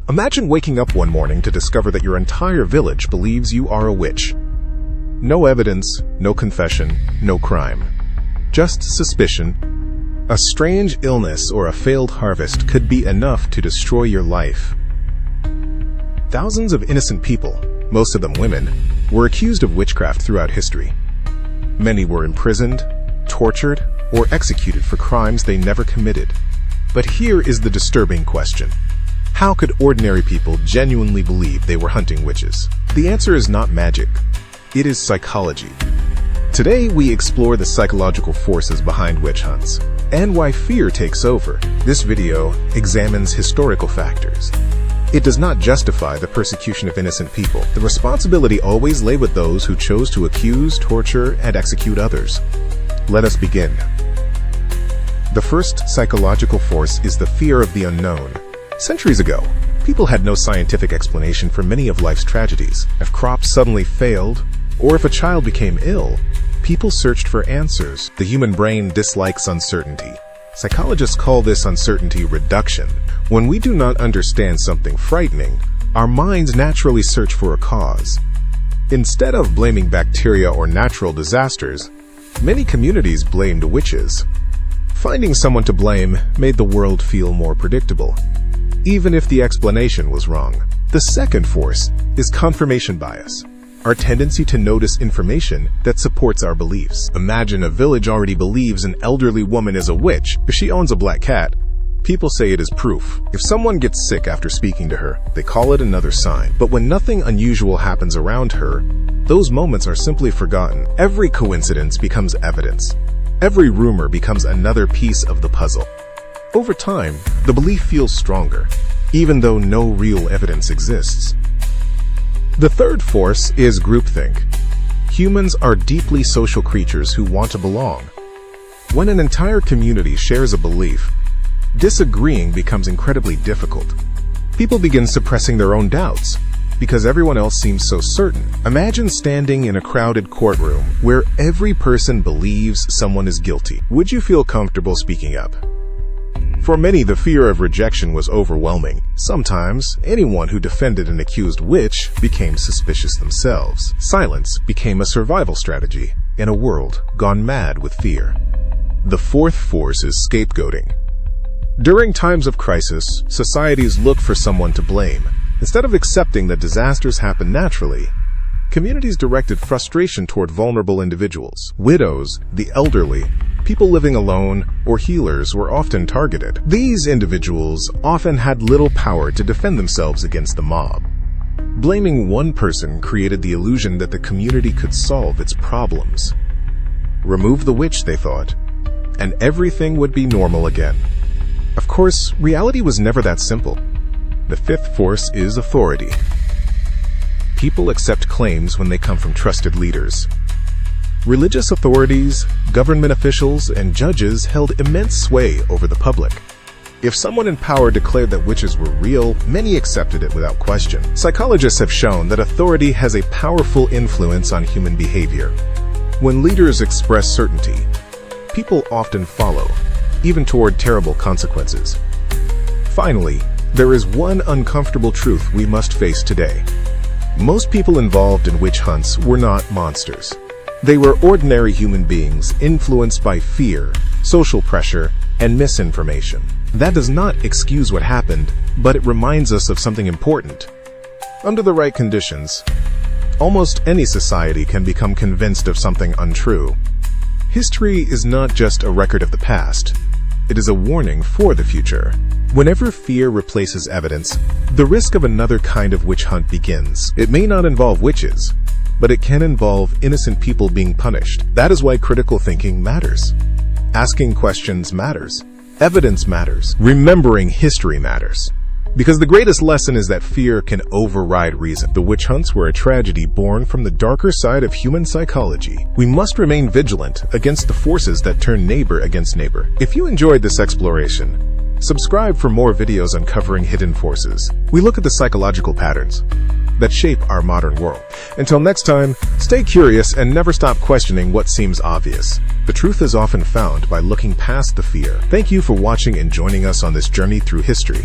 Imagine waking up one morning to discover that your entire village believes you are a witch. No evidence, no confession, no crime. Just suspicion. A strange illness or a failed harvest could be enough to destroy your life. Thousands of innocent people, most of them women, were accused of witchcraft throughout history. Many were imprisoned, tortured, or executed for crimes they never committed. But here is the disturbing question. How could ordinary people genuinely believe they were hunting witches? The answer is not magic. It is psychology. Today, we explore the psychological forces behind witch hunts and why fear takes over. This video examines historical factors. It does not justify the persecution of innocent people. The responsibility always lay with those who chose to accuse, torture, and execute others. Let us begin. The first psychological force is the fear of the unknown. Centuries ago, people had no scientific explanation for many of life's tragedies. If crops suddenly failed, or if a child became ill, people searched for answers. The human brain dislikes uncertainty. Psychologists call this uncertainty reduction. When we do not understand something frightening, our minds naturally search for a cause. Instead of blaming bacteria or natural disasters, many communities blamed witches. Finding someone to blame made the world feel more predictable, even if the explanation was wrong. The second force is confirmation bias, our tendency to notice information that supports our beliefs. Imagine a village already believes an elderly woman is a witch. If she owns a black cat, people say it is proof. If someone gets sick after speaking to her, they call it another sign. But when nothing unusual happens around her, those moments are simply forgotten. Every coincidence becomes evidence. Every rumor becomes another piece of the puzzle. Over time, the belief feels stronger, even though no real evidence exists. The third force is groupthink. Humans are deeply social creatures who want to belong. When an entire community shares a belief, disagreeing becomes incredibly difficult. People begin suppressing their own doubts because everyone else seems so certain. Imagine standing in a crowded courtroom where every person believes someone is guilty. Would you feel comfortable speaking up? For many, the fear of rejection was overwhelming. Sometimes, anyone who defended an accused witch became suspicious themselves. Silence became a survival strategy in a world gone mad with fear. The fourth force is scapegoating. During times of crisis, societies look for someone to blame. Instead of accepting that disasters happen naturally, communities directed frustration toward vulnerable individuals. Widows, the elderly, people living alone, or healers were often targeted. These individuals often had little power to defend themselves against the mob. Blaming one person created the illusion that the community could solve its problems. Remove the witch, they thought, and everything would be normal again. Of course, reality was never that simple. The fifth force is authority. People accept claims when they come from trusted leaders. Religious authorities, government officials, and judges held immense sway over the public. If someone in power declared that witches were real, many accepted it without question. Psychologists have shown that authority has a powerful influence on human behavior. When leaders express certainty, people often follow, even toward terrible consequences. Finally, there is one uncomfortable truth we must face today. Most people involved in witch hunts were not monsters. They were ordinary human beings influenced by fear, social pressure, and misinformation. That does not excuse what happened, but it reminds us of something important. Under the right conditions, almost any society can become convinced of something untrue. History is not just a record of the past. It is a warning for the future. Whenever fear replaces evidence, the risk of another kind of witch hunt begins. It may not involve witches, but it can involve innocent people being punished. That is why critical thinking matters. Asking questions matters. Evidence matters. Remembering history matters. Because the greatest lesson is that fear can override reason. The witch hunts were a tragedy born from the darker side of human psychology. We must remain vigilant against the forces that turn neighbor against neighbor. If you enjoyed this exploration, subscribe for more videos uncovering hidden forces. We look at the psychological patterns that shape our modern world. Until next time, stay curious and never stop questioning what seems obvious. The truth is often found by looking past the fear. Thank you for watching and joining us on this journey through history.